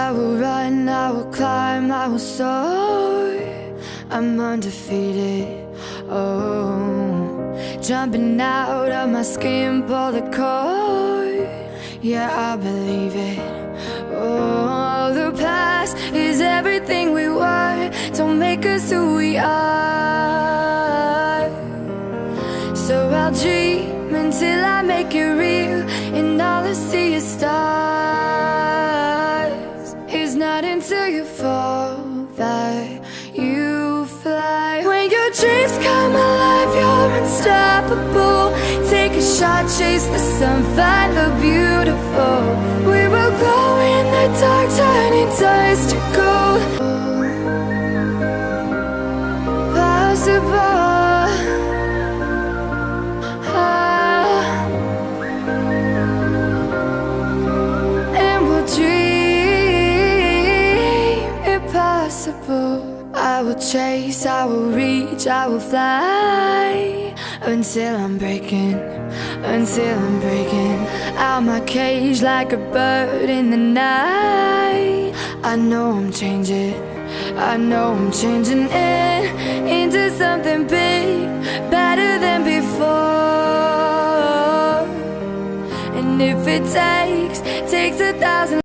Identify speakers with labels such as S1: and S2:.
S1: I will run, I will climb, I will soar. I'm undefeated, oh. Jumping out of my skin, pull the cord. Yeah, I believe it. Oh, the past is everything we were. Don't make us who we are. So I'll dream until I make it real, and all I see is stars. It's not until you fall that you fly. When your dreams come alive, you're unstoppable. Take a shot, chase the sun, find the beautiful. We will glow in the dark, turning dust to gold. Possible. I will chase, I will reach, I will fly until I'm breaking out my cage like a bird in the night. I know I'm changing into something big, better than before. And if it takes 1,000